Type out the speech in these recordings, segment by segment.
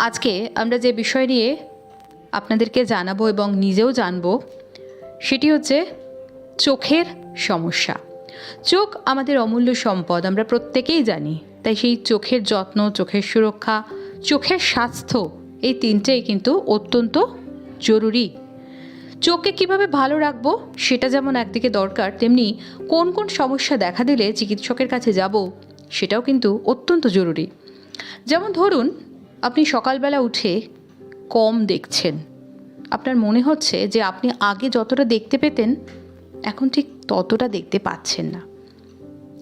আজকে আমরা যে বিষয় নিয়ে আপনাদেরকে জানাবো এবং নিজেও জানবো সেটি হচ্ছে চোখের সমস্যা। চোখ আমাদের অমূল্য সম্পদ, আমরা প্রত্যেকেই জানি। তাই সেই চোখের যত্ন, চোখের সুরক্ষা, চোখের স্বাস্থ্য, এই তিনটেই কিন্তু অত্যন্ত জরুরি। চোখকে কিভাবে ভালো রাখবো সেটা যেমন একদিকে দরকার, তেমনি কোন কোন সমস্যা দেখা দিলে চিকিৎসকের কাছে যাব সেটাও কিন্তু অত্যন্ত জরুরি। যেমন ধরুন, আপনি সকালবেলা উঠে কম দেখছেন, আপনার মনে হচ্ছে যে আপনি আগে যতটা দেখতে পেতেন এখন ঠিক ততটা দেখতে পাচ্ছেন না।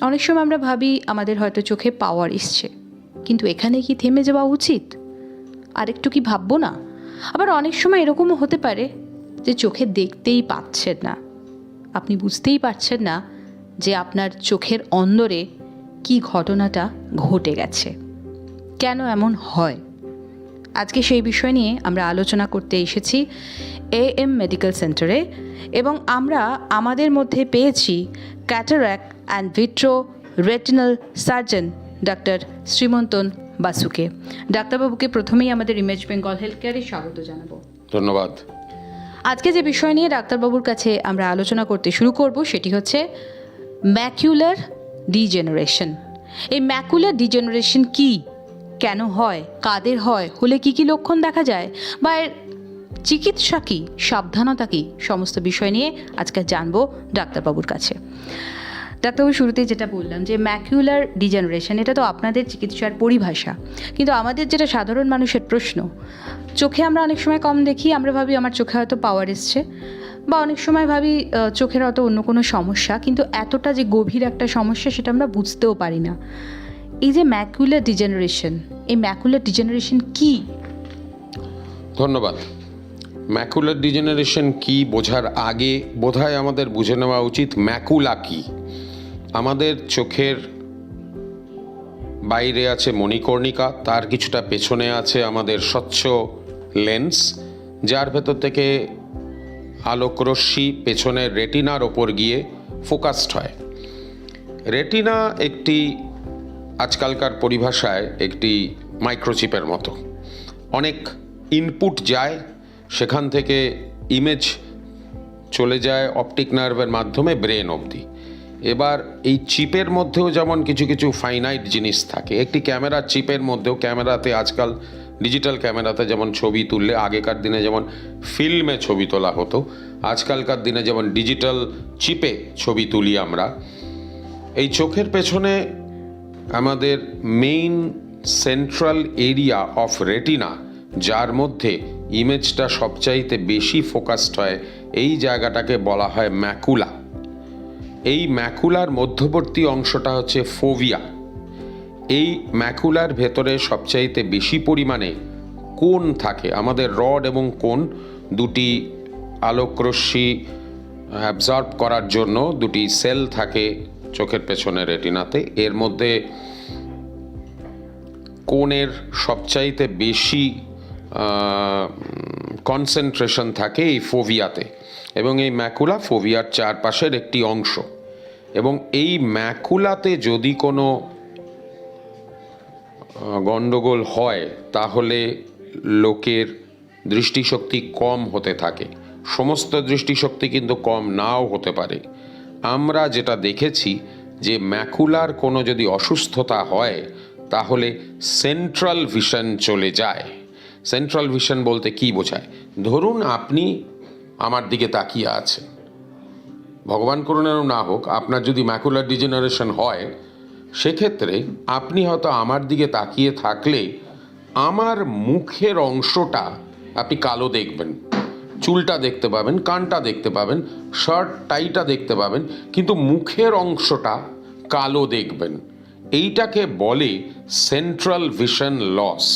অনেক সময় আমরা ভাবি আমাদের হয়তো চোখে পাওয়ার এসছে, কিন্তু এখানে কি থেমে যাওয়া উচিত? আরেকটু কি ভাববো না? আবার অনেক সময় এরকমও হতে পারে যে চোখে দেখতেই পাচ্ছেন না, আপনি বুঝতেই পারছেন না যে আপনার চোখের অন্দরে কি ঘটনাটা ঘটে গেছে, কেন এমন হয়। আজকে সেই বিষয় নিয়ে আমরা আলোচনা করতে এসেছি AM মেডিকেল সেন্টারে, এবং আমরা আমাদের মধ্যে পেয়েছি cataract and vitreo retinal surgeon ডাক্তার শ্রীমন্তন বাসুকে। ডাক্তারবাবুকে প্রথমেই আমাদের ইমেজ বেঙ্গল হেলথ কেয়ারে স্বাগত জানাবো। ধন্যবাদ। আজকে যে বিষয় নিয়ে ডাক্তারবাবুর কাছে আমরা আলোচনা করতে শুরু করব সেটি হচ্ছে ম্যাকুলার ডিজেনারেশন। এই ম্যাকুলার ডিজেনারেশন কি, কেন হয়, কাদের হয়, হলে কি কি লক্ষণ দেখা যায়, বা এর চিকিৎসা কী, সাবধানতা কী, সমস্ত বিষয় নিয়ে আজকে জানবো ডাক্তারবাবুর কাছে। ডাক্তারবাবু, শুরুতেই যেটা বললাম যে ম্যাকুলার ডিজেনারেশন, এটা তো আপনাদের চিকিৎসার পরিভাষা, কিন্তু আমাদের যেটা সাধারণ মানুষের প্রশ্ন, চোখে আমরা অনেক সময় কম দেখি, আমরা ভাবি আমার চোখে হয়তো পাওয়ার এসছে, বা অনেক সময় ভাবি চোখের হয়তো অন্য কোনো সমস্যা, কিন্তু এতটা যে গভীর একটা সমস্যা সেটা আমরা বুঝতেও পারি না। এই যে ম্যাকুলার ডিজেনারেশন, এই ম্যাকুলার ডিজেনারেশন কি? ধন্যবাদ। ম্যাকুলার ডিজেনারেশন কি বোঝার আগে বোধহয় আমাদের বুঝে নেওয়া উচিত ম্যাকুলা কি। আমাদের চোখের বাইরে আছে মণিকর্ণিকা, তার কিছুটা পেছনে আছে আমাদের স্বচ্ছ লেন্স, যার ভেতর থেকে আলোকরশ্মি পেছনের রেটিনার ওপর গিয়ে ফোকাসড হয়। রেটিনা একটি আজকালকার পরিভাষায় একটি মাইক্রোচিপের মতো। অনেক ইনপুট যায়, সেখান থেকে ইমেজ চলে যায় অপটিক নার্ভের মাধ্যমে ব্রেন অবধি। এবার এই চিপের মধ্যেও যেমন কিছু কিছু ফাইনাইট জিনিস থাকে, একটি ক্যামেরার চিপের মধ্যেও, ক্যামেরাতে আজকাল ডিজিটাল ক্যামেরাতে যেমন ছবি তুললে আগেকার দিনে যেমন ফিল্মে ছবি তোলা হতো, আজকালকার দিনে যেমন ডিজিটাল চিপে ছবি তুলি আমরা। এই চোখের পেছনে আমাদের main central area of retina, যার মধ্যে ইমেজটা সবচাইতে বেশি ফোকাসড হয়, এই জায়গাটাকে বলা হয় ম্যাকুলা। এই ম্যাকুলার মধ্যবর্তী অংশটা হচ্ছে ফোভিয়া। এই ম্যাকুলার ভেতরে সবচাইতে বেশি পরিমাণে কোণ থাকে। আমাদের রড এবং কোণ দুটি আলোকরশ্মি অ্যাবজর্ব করার জন্য দুটি সেল থাকে চোখের পেছনে রেটিনাতে। এর মধ্যে কোণের সবচাইতে বেশি কনসেন্ট্রেশন থাকে এই ফোভিয়াতে, এবং এই ম্যাকুলা ফোভিয়ার চারপাশের একটি অংশ। এবং এই ম্যাকুলাতে যদি কোনো গণ্ডগোল হয় তাহলে লোকের দৃষ্টিশক্তি কম হতে থাকে। সমস্ত দৃষ্টিশক্তি কিন্তু কম নাও হতে পারে। আমরা যেটা দেখেছি যে ম্যাকুলার কোনো যদি অসুস্থতা হয় তাহলে সেন্ট্রাল ভিশন চলে যায়। সেন্ট্রাল ভিশন বলতে কি বোঝায়? ধরুন আপনি আমার দিকে তাকিয়ে আছেন, ভগবান করুণাও না হোক, আপনার যদি ম্যাকুলার ডিজেনারেশন হয় সেক্ষেত্রে আপনি হয়তো আমার দিকে তাকিয়ে থাকলে আমার মুখের অংশটা আপনি কালো দেখবেন, চুলটা দেখতে পাবেন, কানটা দেখতে পাবেন, শার্ট টাইটা দেখতে পাবেন, কিন্তু মুখের অংশটা কালো দেখবেন। এইটাকে বলে central vision loss.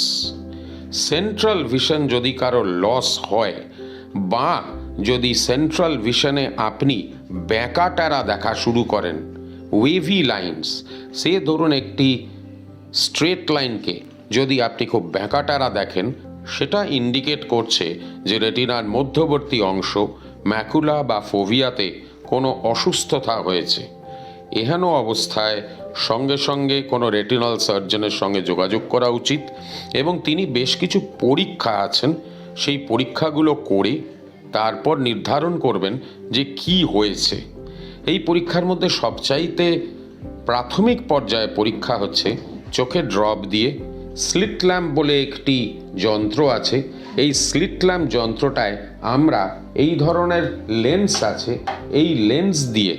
Central vision যদি কারো লস হয়, বা যদি সেন্ট্রাল ভিশনে আপনি ব্যাকাটারা দেখা শুরু করেন, ওয়েভি লাইন্স, সে ধরুন একটি স্ট্রেট লাইনকে যদি আপনি খুব ব্যাকাটারা দেখেন, সেটা ইন্ডিকেট করছে যে রেটিনার মধ্যবর্তী অংশ ম্যাকুলা বা ফোভিয়াতে কোনো অসুস্থতা হয়েছে। এহেন অবস্থায় সঙ্গে সঙ্গে কোনো রেটিনাল সার্জনের সঙ্গে যোগাযোগ করা উচিত এবং তিনি বেশ কিছু পরীক্ষা আছেন সেই পরীক্ষাগুলো করে তারপর নির্ধারণ করবেন যে কি হয়েছে। এই পরীক্ষার মধ্যে সবচাইতে প্রাথমিক পর্যায়ে পরীক্ষা হচ্ছে চোখে ড্রপ দিয়ে স্লিট ল্যাম্প বলে একটি যন্ত্র আছে। এই স্লিট ল্যাম্প যন্ত্রটায় আমরা এই ধরনের লেন্স আছে, এই লেন্স দিয়ে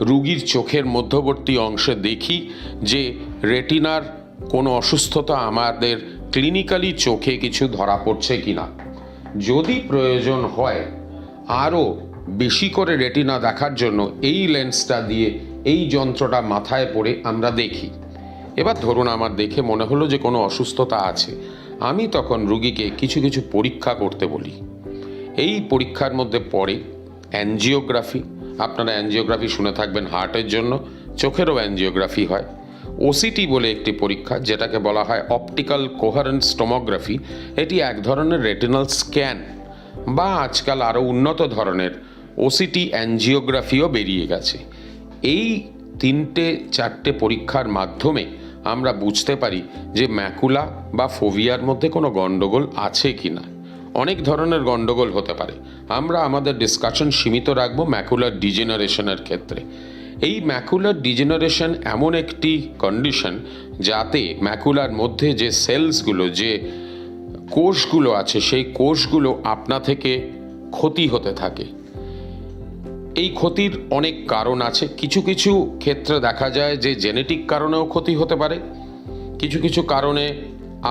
রুগীর চোখের মধ্যবর্তী অংশে দেখি যে রেটিনার কোনো অসুস্থতা আমাদের ক্লিনিক্যালি চোখে কিছু ধরা পড়ছে কিনা। যদি প্রয়োজন হয় আরও বেশি করে রেটিনা দেখার জন্য এই লেন্সটা দিয়ে এই যন্ত্রটা মাথায় পড়ে আমরা দেখি। এবার ধরুন আমার দেখে মনে হলো যে কোনো অসুস্থতা আছে, আমি তখন রুগীকে কিছু কিছু পরীক্ষা করতে বলি। এই পরীক্ষার মধ্যে পড়ে অ্যাঞ্জিওগ্রাফি। আপনারা অ্যাঞ্জিওগ্রাফি শুনে থাকবেন হার্টের জন্য, চোখেরও অ্যাঞ্জিওগ্রাফি হয়। ওসিটি বলে একটি পরীক্ষা, যেটাকে বলা হয় অপটিক্যাল কোহারেন্স টোমোগ্রাফি। এটি এক ধরনের রেটিনাল স্ক্যান বা আজকাল আরও উন্নত ধরনের ওসিটি অ্যাঞ্জিওগ্রাফিও বেরিয়ে গেছে। এই 3-4টে পরীক্ষার মাধ্যমে আমরা বুঝতে পারি যে ম্যাকুলা বা ফোভিয়ার মধ্যে কোনো গণ্ডগোল আছে কি না। অনেক ধরনের গণ্ডগোল হতে পারে, আমরা আমাদের ডিসকাশন সীমিত রাখবো ম্যাকুলার ডিজেনারেশনের ক্ষেত্রে। এই ম্যাকুলার ডিজেনারেশন এমন একটি কন্ডিশন যাতে ম্যাকুলার মধ্যে যে সেলসগুলো, যে কোষগুলো আছে, সেই কোষগুলো আপনা থেকে ক্ষতি হতে থাকে। এই ক্ষতির অনেক কারণ আছে। কিছু কিছু ক্ষেত্রে দেখা যায় যে জেনেটিক কারণেও ক্ষতি হতে পারে, কিছু কিছু কারণে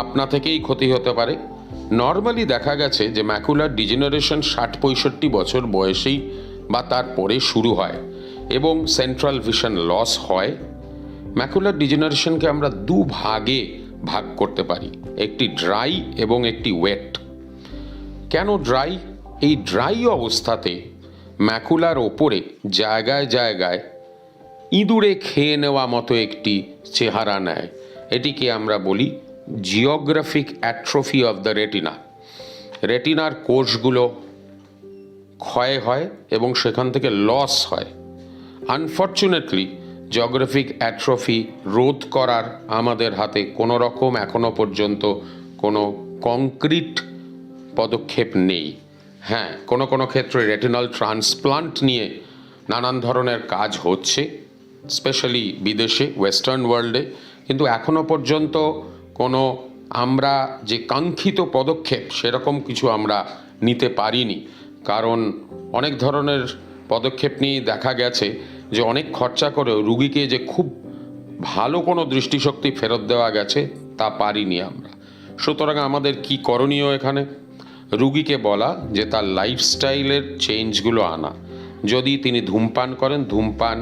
আপনা থেকেই ক্ষতি হতে পারে। নর্মালি দেখা গেছে যে ম্যাকুলার ডিজেনারেশন 60-65 বছর বয়সেই বা তার পরে শুরু হয় এবং সেন্ট্রাল ভিশন লস হয়। ম্যাকুলার ডিজেনারেশনকে আমরা 2 ভাগে ভাগ করতে পারি, একটি ড্রাই এবং একটি ওয়েট। কেন ড্রাই? এই ড্রাই অবস্থাতে ম্যাকুলার ওপরে জায়গায় জায়গায় ইঁদুরে খেয়ে নেওয়া মতো একটি চেহারা নেয়। এটিকে আমরা বলি geographic atrophy of the retina. রেটিনার কোষগুলো ক্ষয় হয় এবং সেখান থেকে লস হয়। আনফর্চুনেটলি জিওগ্রাফিক অ্যাট্রোফি রোধ করার আমাদের হাতে কোনো রকম এখনো পর্যন্ত কোনো কংক্রিট পদক্ষেপ নেই। হ্যাঁ, কোনো কোনো ক্ষেত্রে রেটিনাল ট্রান্সপ্লান্ট নিয়ে নানান ধরনের কাজ হচ্ছে, স্পেশালি বিদেশে, ওয়েস্টার্ন ওয়ার্ল্ডে, কিন্তু এখনো পর্যন্ত কোনো আমরা যে কাঙ্ক্ষিত পদক্ষেপ সেরকম কিছু আমরা নিতে পারিনি। কারণ অনেক ধরনের পদক্ষেপ নিয়ে দেখা গেছে যে অনেক খরচা করেও রুগীকে যে খুব ভালো কোনো দৃষ্টিশক্তি ফেরত দেওয়া গেছে তা পারিনি আমরা। সুতরাং আমাদের কি করণীয় এখানে? রুগীকে বলা যে তার লাইফস্টাইলের চেঞ্জগুলো আনা। যদি তিনি ধূমপান করেন, ধূমপান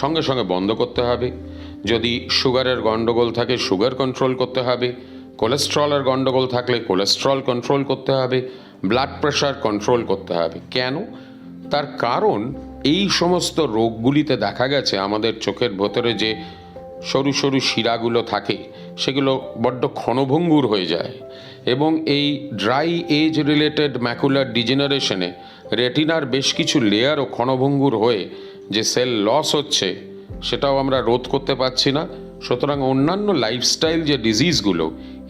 সঙ্গে সঙ্গে বন্ধ করতে হবে। যদি সুগারের গণ্ডগোল থাকে, সুগার কন্ট্রোল করতে হবে। কোলেস্ট্রলের গণ্ডগোল থাকলে কোলেস্ট্রল কন্ট্রোল করতে হবে। ব্লাড প্রেশার কন্ট্রোল করতে হবে। কেন? তার কারণ এই সমস্ত রোগগুলিতে দেখা গেছে আমাদের চোখের ভেতরে যে সরু সরু শিরাগুলো থাকে সেগুলো বড্ড ক্ষণভঙ্গুর হয়ে যায় এবং এই ড্রাই এজ রিলেটেড ম্যাকুলার ডিজেনারেশনে রেটিনার বেশ কিছু লেয়ারও ক্ষণভঙ্গুর হয়ে যে সেল লস হচ্ছে সেটাও আমরা রোধ করতে পারছি না। সুতরাং অন্যান্য লাইফস্টাইল যে ডিজিজগুলো,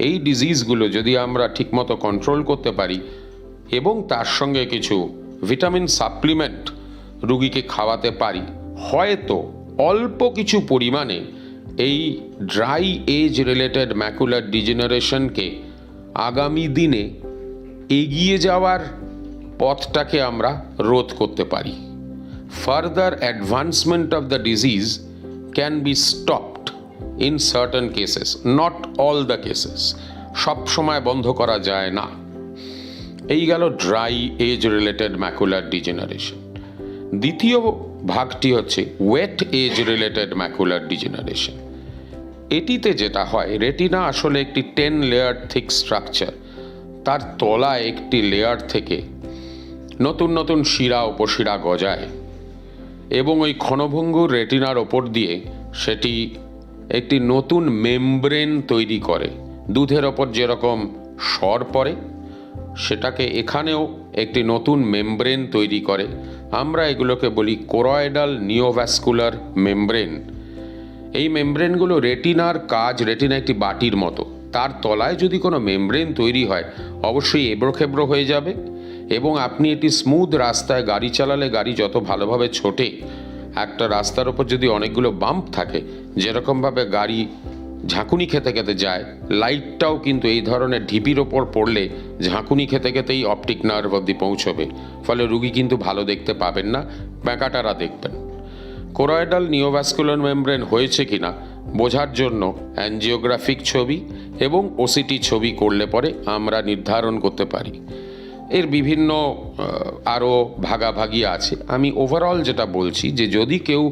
এই ডিজিজগুলো যদি আমরা ঠিকমতো কন্ট্রোল করতে পারি এবং তার সঙ্গে কিছু ভিটামিন সাপ্লিমেন্ট রুগীকে খাওয়াতে পারি, হয়তো অল্প কিছু পরিমাণে এই ড্রাই এজ রিলেটেড ম্যাকুলার ডিজেনারেশনকে আগামী দিনে এগিয়ে যাওয়ার পথটাকে আমরা রোধ করতে পারি। Further advancement of the disease can be stopped in certain cases, not all the cases. সব সময় বন্ধ করা যায় না। এই গেল dry age related macular degeneration. দ্বিতীয় ভাগটি হচ্ছে wet age related macular degeneration. এটিতে যেটা হয়, রেটিনা আসলে একটি 10 লেয়ার থিক স্ট্রাকচার। তার তলায় একটি লেয়ার থেকে নতুন নতুন শিরা উপশিরা গজায় এবং ওই ক্ষণভঙ্গুর রেটিনার ওপর দিয়ে সেটি একটি নতুন মেমব্রেন তৈরি করে। দুধের ওপর যেরকম সর পড়ে, সেটাকে এখানেও একটি নতুন মেমব্রেন তৈরি করে। আমরা এগুলোকে বলি কোরয়েডাল নিওভ্যাস্কুলার মেমব্রেন। এই মেমব্রেনগুলো রেটিনার কাজ, রেটিনা একটি বাটির মতো, তার তলায় যদি কোনো মেমব্রেন তৈরি হয় অবশ্যই এবড়োখেবড়ো হয়ে যাবে এবং আপনি এটি স্মুথ রাস্তায় গাড়ি চালালে গাড়ি যত ভালোভাবে ছোটে, একটা রাস্তার ওপর যদি অনেকগুলো বাম্প থাকে, যেরকমভাবে গাড়ি ঝাঁকুনি খেতে খেতে যায়, লাইটটাও কিন্তু এই ধরনের ঢিপির ওপর পড়লে ঝাঁকুনি খেতে খেতেই অপটিক নার্ভ অবধি পৌঁছবে, ফলে রুগী কিন্তু ভালো দেখতে পাবেন না, ব্যাঁকাটারা দেখবেন। কোরয়েডাল নিওভাস্কুলার মেমব্রেন হয়েছে কিনা বোঝার জন্য অ্যাঞ্জিওগ্রাফিক ছবি এবং ওসিটি ছবি করলে পরে আমরা নির্ধারণ করতে পারি। এর বিভিন্ন আরও ভাগাভাগি আছে। আমি ওভারঅল যেটা বলছি যে যদি কেউ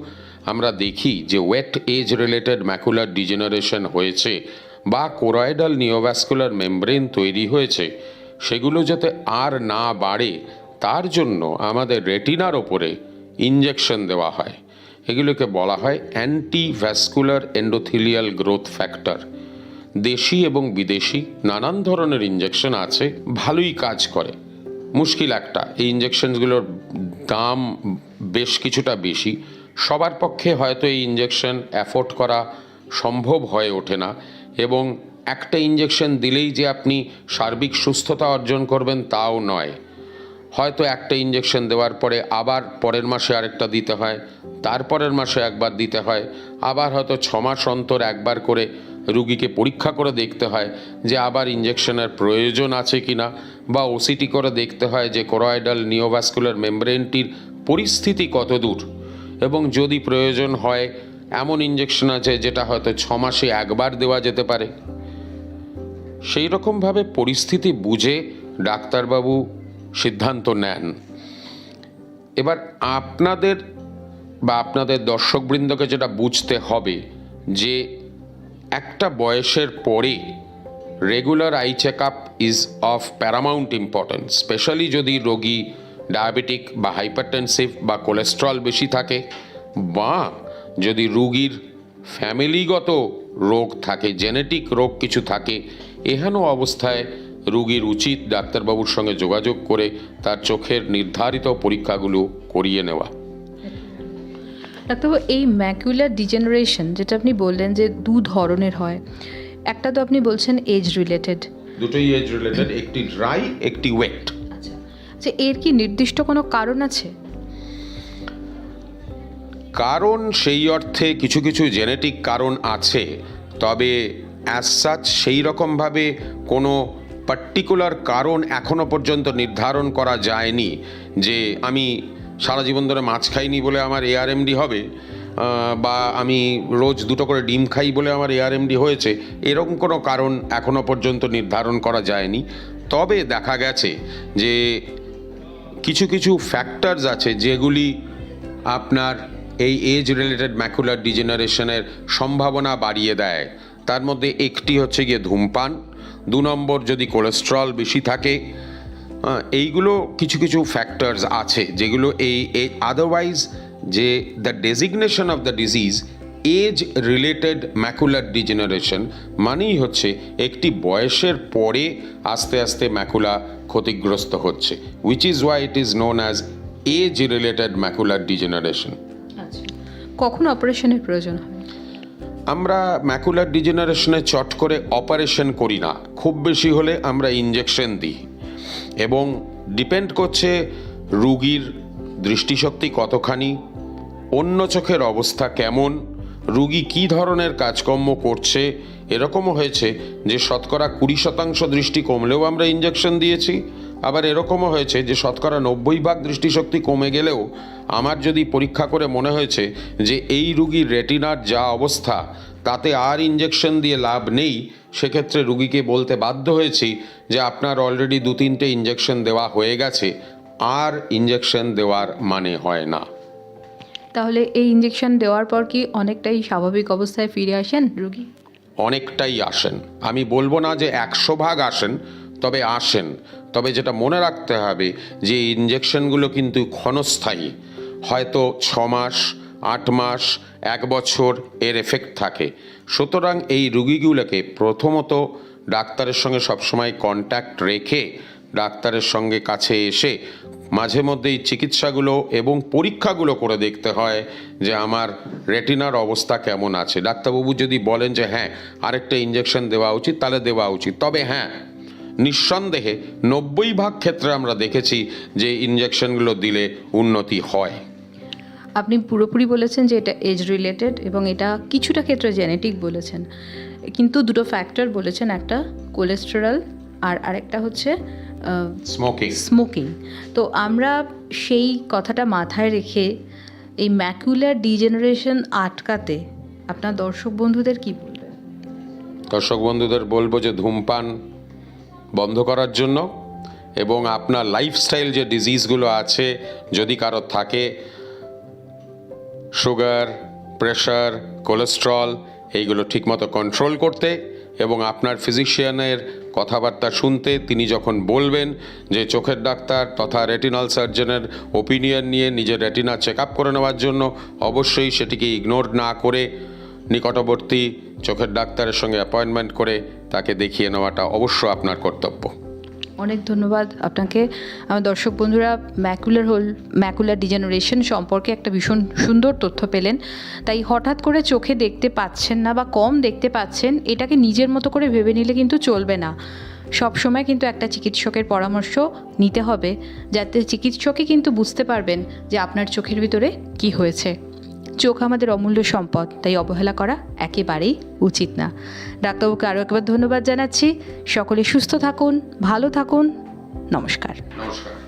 আমরা দেখি যে wet age related macular degeneration হয়েছে বা কোরয়েডাল নিওভাস্কুলার মেমব্রেন তৈরি হয়েছে, সেগুলো যাতে আর না বাড়ে তার জন্য আমাদের রেটিনার ওপরে ইঞ্জেকশন দেওয়া হয়। এগুলোকে বলা হয় অ্যান্টিভ্যাসকুলার এন্ডোথিলিয়াল গ্রোথ ফ্যাক্টর। দেশি এবং বিদেশি নানান ধরনের ইঞ্জেকশন আছে, ভালোই কাজ করে। মুশকিল একটা, এই ইঞ্জেকশনগুলোর দাম বেশ কিছুটা বেশি, সবার পক্ষে হয়তো এই ইঞ্জেকশন অ্যাফোর্ড করা সম্ভব হয়ে ওঠে না এবং একটা ইঞ্জেকশন দিলেই যে আপনি সার্বিক সুস্থতা অর্জন করবেন তাও নয়। হয়তো একটা ইঞ্জেকশন দেওয়ার পরে আবার পরের মাসে আরেকটা দিতে হয়, তারপরের মাসে একবার দিতে হয়, আবার হয়তো 6 মাস অন্তর একবার করে রুগীকে পরীক্ষা করে দেখতে হয় যে আবার ইঞ্জেকশনের প্রয়োজন আছে কিনা, বা ওসিটি করে দেখতে হয় যে কোরয়েডাল নিওভাস্কুলার মেমব্রেনটির পরিস্থিতি কত দূর, এবং যদি প্রয়োজন হয় এমন ইঞ্জেকশন আছে যেটা হয়তো 6 মাসে একবার দেওয়া যেতে পারে। সেই রকমভাবে পরিস্থিতি বুঝে ডাক্তারবাবু সিদ্ধান্ত নেন। এবার আপনাদের বা আপনাদের দর্শকবৃন্দকে যেটা বুঝতে হবে যে একটা বয়সের পরে regular eye check up is of paramount importance, specially যদি রোগী ডায়াবেটিক বা হাইপারটেনসিভ বা কোলেস্ট্রল বেশি থাকে, বা যদি রুগীর ফ্যামিলিগত রোগ থাকে, জেনেটিক রোগ কিছু থাকে, এহেন অবস্থায় রুগীর উচিত ডাক্তারবাবুর সঙ্গে যোগাযোগ করে তার চোখের নির্ধারিত পরীক্ষাগুলো করিয়ে নেওয়া। ডাক্তারবাবু, এই ম্যাকুলার ডিজেনারেশন যেটা আপনি বললেন যে 2 ধরনের হয়, একটা তো আপনি বলছেন এজ রিলেটেড, দুটোই এজ রিলেটেড, একটি ড্রাই একটি ওয়েট। আচ্ছা, যে এর কি নির্দিষ্ট কোনো কারণ আছে? কারণ সেই অর্থে কিছু কিছু জেনেটিক কারণ আছে, তবে অ্যাজ সাচ সেই রকমভাবে কোনো পার্টিকুলার কারণ এখনো পর্যন্ত নির্ধারণ করা যায়নি যে আমি সারা জীবন ধরে মাছ খাইনি বলে আমার এআরএমডি হবে, বা আমি রোজ 2টো করে ডিম খাই বলে আমার এআরএমডি হয়েছে, এরকম কোনো কারণ এখনো পর্যন্ত নির্ধারণ করা যায়নি। তবে দেখা গেছে যে কিছু কিছু ফ্যাক্টরস আছে যেগুলি আপনার এই এজ রিলেটেড ম্যাকুলার ডিজেনারেশনের সম্ভাবনা বাড়িয়ে দেয়। তার মধ্যে একটি হচ্ছে গিয়ে ধূমপান, 2 নম্বর যদি কোলেস্ট্রল বেশি থাকে, এইগুলো কিছু কিছু ফ্যাক্টরস আছে যেগুলো এই আদারওয়াইজ যে the designation of the disease age related macular degeneration মানেই হচ্ছে একটি বয়সের পরে আস্তে আস্তে ম্যাকুলা ক্ষতিগ্রস্ত হচ্ছে, which is why it is known as age related macular degeneration. আচ্ছা, কখন অপারেশনের প্রয়োজন হয়? আমরা ম্যাকুলার ডিজেনারেশনে চট করে অপারেশন করি না, খুব বেশি হলে আমরা ইঞ্জেকশন দিই, এবং ডিপেন্ড করছে রুগীর দৃষ্টিশক্তি কতখানি, অন্য চোখের অবস্থা কেমন, রুগী কী ধরনের কাজকর্ম করছে। এরকমও হয়েছে যে 20% দৃষ্টি কমলেও আমরা ইঞ্জেকশন দিয়েছি, আবার এরকমও হয়েছে যে 90% দৃষ্টিশক্তি কমে গেলেও আমার যদি পরীক্ষা করে মনে হয়েছে যে এই রুগীর রেটিনার যা অবস্থা তাতে আর ইঞ্জেকশন দিয়ে লাভ নেই, সেক্ষেত্রে রুগীকে বলতে বাধ্য হয়েছি যে আপনার অলরেডি 2-3টে ইঞ্জেকশন দেওয়া হয়ে গেছে, আর ইঞ্জেকশন দেওয়ার মানে হয় না। তাহলে এই ইঞ্জেকশন দেওয়ার পর কি অনেকটাই স্বাভাবিক অবস্থায় ফিরে আসেন রুগী? অনেকটাই আসেন, আমি বলবো না যে 100% আসেন, তবে আসেন। তবে যেটা মনে রাখতে হবে যে ইঞ্জেকশনগুলো কিন্তু ক্ষণস্থায়ী, হয়তো 6 মাস, 8 মাস, 1 বছর এর এফেক্ট থাকে। সুতরাং এই রুগীগুলোকে প্রথমত ডাক্তারের সঙ্গে সবসময় কন্ট্যাক্ট রেখে ডাক্তারের সঙ্গে কাছে এসে মাঝে মধ্যেই চিকিৎসাগুলো এবং পরীক্ষাগুলো করে দেখতে হয় যে আমার রেটিনার অবস্থা কেমন আছে। ডাক্তারবাবু যদি বলেন যে হ্যাঁ আরেকটা ইঞ্জেকশন দেওয়া উচিত, তাহলে দেওয়া উচিত। তবে হ্যাঁ, নিঃসন্দেহে 90% ক্ষেত্রে আমরা দেখেছি যে ইঞ্জেকশনগুলো দিলে উন্নতি হয়। আপনি পুরোপুরি বলেছেন যে এটা এজ রিলেটেড এবং এটা কিছুটা ক্ষেত্রে জেনেটিক বলেছেন, কিন্তু দুটো ফ্যাক্টর বলেছেন, একটা কোলেস্টেরল আর আরেকটা হচ্ছে স্মোকিং। তো আমরা সেই কথাটা মাথায় রেখে এই ম্যাকুলার ডিজেনারেশন আটকাতে আপনার দর্শক বন্ধুদের কি বলবেন? দর্শক বন্ধুদের বলবো যে ধূমপান বন্ধ করার জন্য, এবং আপনার লাইফস্টাইল যে ডিজিজগুলো আছে যদি কারোর থাকে, সুগার, প্রেশার, কোলেস্ট্রল, এইগুলো ঠিকমতো কন্ট্রোল করতে, এবং আপনার ফিজিশিয়ানের কথাবার্তা শুনতে। তিনি যখন বলবেন যে চোখের ডাক্তার তথা রেটিনাল সার্জনের ওপিনিয়ন নিয়ে নিজের রেটিনা চেক আপ করে নেওয়ার জন্য, অবশ্যই সেটিকে ইগনোর না করে নিকটবর্তী চোখের ডাক্তারের সঙ্গে অ্যাপয়েন্টমেন্ট করে তাকে দেখিয়ে নেওয়াটা অবশ্য আপনার কর্তব্য। অনেক ধন্যবাদ আপনাকে। আমার দর্শক বন্ধুরা ম্যাকুলার ডিজেনারেশন সম্পর্কে একটা ভীষণ সুন্দর তথ্য পেলেন। তাই হঠাৎ করে চোখে দেখতে পাচ্ছেন না বা কম দেখতে পাচ্ছেন, এটাকে নিজের মতো করে ভেবে নিলে কিন্তু চলবে না। সবসময় কিন্তু একটা চিকিৎসকের পরামর্শ নিতে হবে, যাতে চিকিৎসকই কিন্তু বুঝতে পারবেন যে আপনার চোখের ভিতরে কি হয়েছে। চোখ আমাদের অমূল্য সম্পদ, তাই অবহেলা করা একেবারেই উচিত না। ডাক্তারবাবুকে আরও একবার ধন্যবাদ জানাচ্ছি। সকলে সুস্থ থাকুন, ভালো থাকুন। নমস্কার। নমস্কার।